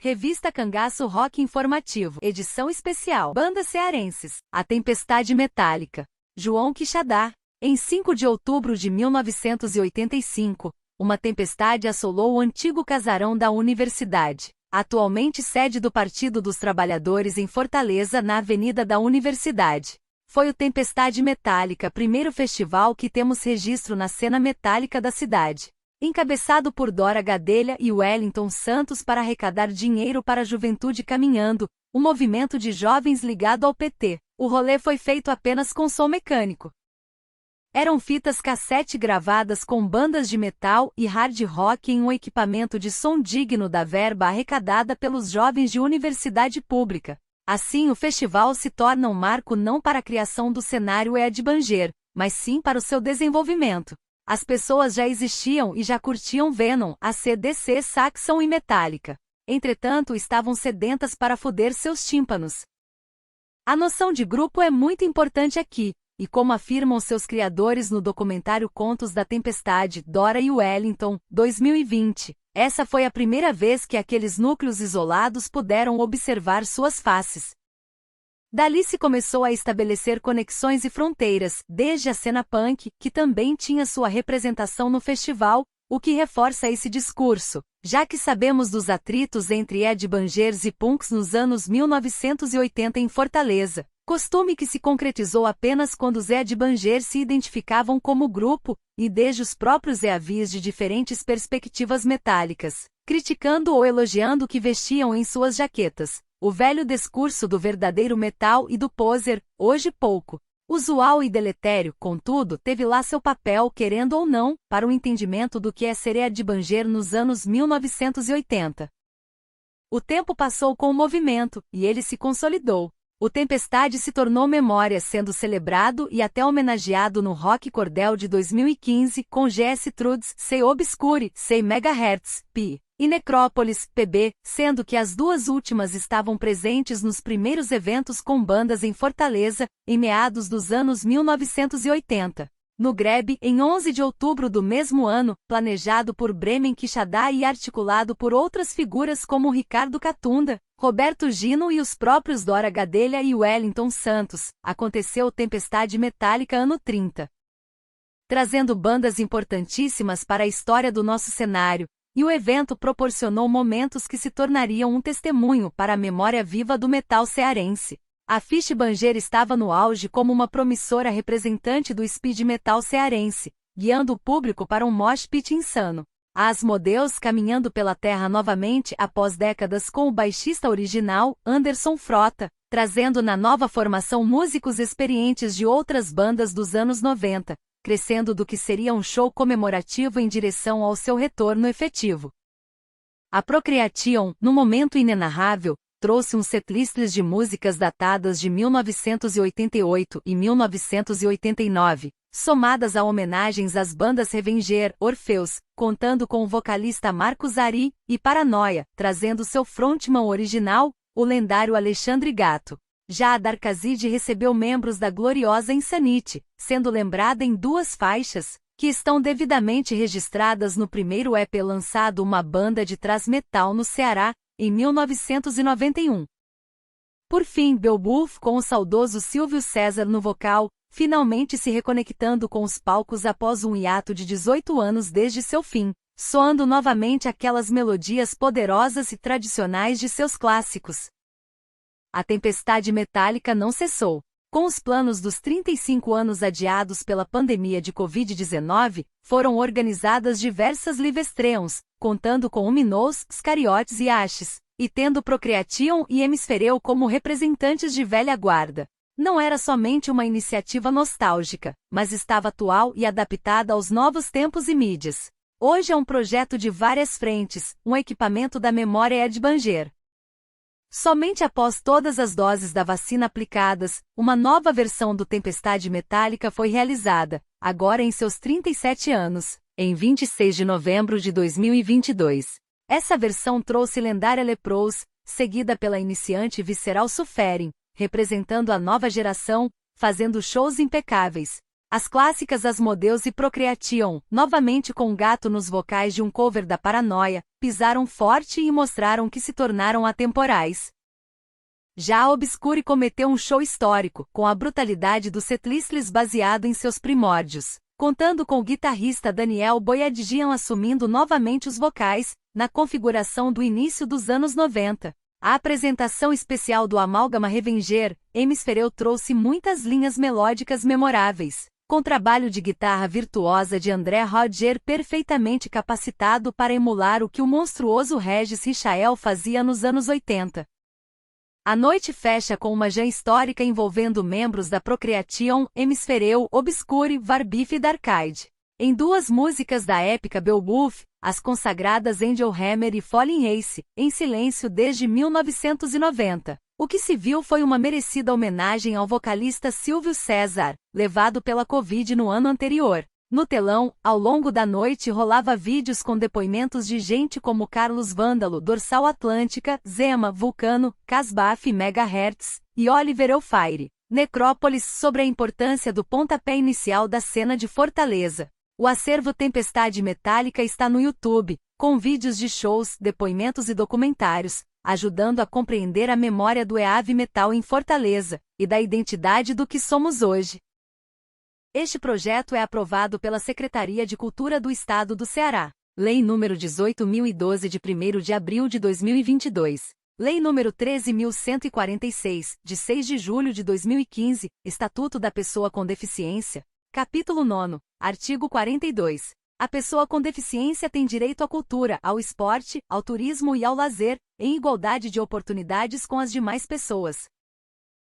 Revista Cangaço Rock Informativo. Edição especial. Bandas cearenses. A Tempestade Metálica. João Quixadá. Em 5 de outubro de 1985, uma tempestade assolou o antigo casarão da universidade, atualmente sede do Partido dos Trabalhadores em Fortaleza, na Avenida da Universidade. Foi o Tempestade Metálica, primeiro festival que temos registro na cena metálica da cidade. Encabeçado por Dora Gadelha e Wellington Santos para arrecadar dinheiro para a Juventude Caminhando, o movimento de jovens ligado ao PT. O rolê foi feito apenas com som mecânico. Eram fitas cassete gravadas com bandas de metal e hard rock em um equipamento de som digno da verba arrecadada pelos jovens de universidade pública. Assim, o festival se torna um marco não para a criação do cenário Ed Banger, mas sim para o seu desenvolvimento. As pessoas já existiam e já curtiam Venom, AC/DC, Saxon e Metallica. Entretanto, estavam sedentas para foder seus tímpanos. A noção de grupo é muito importante aqui. E como afirmam seus criadores no documentário Contos da Tempestade, Dora e Wellington, 2020, essa foi a primeira vez que aqueles núcleos isolados puderam observar suas faces. Dali se começou a estabelecer conexões e fronteiras, desde a cena punk, que também tinha sua representação no festival, o que reforça esse discurso, já que sabemos dos atritos entre Ed Bangers e punks nos anos 1980 em Fortaleza. Costume que se concretizou apenas quando os Ed Bangers se identificavam como grupo, e desde os próprios EAVs de diferentes perspectivas metálicas, criticando ou elogiando o que vestiam em suas jaquetas. O velho discurso do verdadeiro metal e do poser, hoje pouco usual e deletério, contudo, teve lá seu papel, querendo ou não, para o entendimento do que é ser Ed Banger nos anos 1980. O tempo passou com o movimento, e ele se consolidou. O Tempestade se tornou memória, sendo celebrado e até homenageado no Rock Cordel de 2015 com GS Trudes, Sei Obscure, Sei Megahertz, Pi, e Necrópolis, PB, sendo que as duas últimas estavam presentes nos primeiros eventos com bandas em Fortaleza, em meados dos anos 1980. No Grebe, em 11 de outubro do mesmo ano, planejado por Bremen Quixadá e articulado por outras figuras como Ricardo Catunda, Roberto Gino e os próprios Dora Gadelha e Wellington Santos, aconteceu o Tempestade Metálica ano 30. Trazendo bandas importantíssimas para a história do nosso cenário, e o evento proporcionou momentos que se tornariam um testemunho para a memória viva do metal cearense. A Fish Banger estava no auge como uma promissora representante do speed metal cearense, guiando o público para um mosh pit insano. A Asmodeus caminhando pela terra novamente após décadas com o baixista original, Anderson Frota, trazendo na nova formação músicos experientes de outras bandas dos anos 90, crescendo do que seria um show comemorativo em direção ao seu retorno efetivo. A Procreation, num momento inenarrável, trouxe um setlist de músicas datadas de 1988 e 1989, somadas a homenagens às bandas Revenger, Orfeus, contando com o vocalista Marcos Ari, e Paranoia, trazendo seu frontman original, o lendário Alexandre Gatto. Já a Darkazid recebeu membros da gloriosa Insanity, sendo lembrada em 2 faixas, que estão devidamente registradas no primeiro EP lançado Uma Banda de Thrash Metal no Ceará, em 1991. Por fim, Beowulf com o saudoso Silvio César no vocal, finalmente se reconectando com os palcos após um hiato de 18 anos desde seu fim, soando novamente aquelas melodias poderosas e tradicionais de seus clássicos. A Tempestade Metálica não cessou. Com os planos dos 35 anos adiados pela pandemia de Covid-19, foram organizadas diversas livestreons, contando com Uminous, Scariotes e Ashes, e tendo Procreation e Hemisfereu como representantes de velha guarda. Não era somente uma iniciativa nostálgica, mas estava atual e adaptada aos novos tempos e mídias. Hoje é um projeto de várias frentes, um equipamento da memória Ed Banger. Somente após todas as doses da vacina aplicadas, uma nova versão do Tempestade Metálica foi realizada, agora em seus 37 anos, em 26 de novembro de 2022. Essa versão trouxe lendária Leprous, seguida pela iniciante Visceral Suffering, representando a nova geração, fazendo shows impecáveis. As clássicas Asmodeus e Procreation, novamente com Gato nos vocais de um cover da Paranoia, pisaram forte e mostraram que se tornaram atemporais. Já a Obscure cometeu um show histórico, com a brutalidade do setlistless baseado em seus primórdios, contando com o guitarrista Daniel Boyadjian assumindo novamente os vocais, na configuração do início dos anos 90. A apresentação especial do Amálgama Revenger, Hemisfereu trouxe muitas linhas melódicas memoráveis, com trabalho de guitarra virtuosa de André Roger perfeitamente capacitado para emular o que o monstruoso Regis Richael fazia nos anos 80. A noite fecha com uma jam histórica envolvendo membros da Procreation, Hemisfereu, Obscure, Varbif e Darkide. Em duas músicas da épica Beowulf, as consagradas Angel Hammer e Falling Ace, em silêncio desde 1990. O que se viu foi uma merecida homenagem ao vocalista Silvio César, levado pela Covid no ano anterior. No telão, ao longo da noite rolava vídeos com depoimentos de gente como Carlos Vândalo, Dorsal Atlântica, Zema, Vulcano, Casbaf e Megahertz, e Oliver Elfire, Necrópolis sobre a importância do pontapé inicial da cena de Fortaleza. O acervo Tempestade Metálica está no YouTube, com vídeos de shows, depoimentos e documentários, ajudando a compreender a memória do heavy metal em Fortaleza, e da identidade do que somos hoje. Este projeto é aprovado pela Secretaria de Cultura do Estado do Ceará. Lei nº 18.012 de 1º de abril de 2022. Lei nº 13.146, de 6 de julho de 2015, Estatuto da Pessoa com Deficiência. Capítulo 9, artigo 42. A pessoa com deficiência tem direito à cultura, ao esporte, ao turismo e ao lazer, em igualdade de oportunidades com as demais pessoas.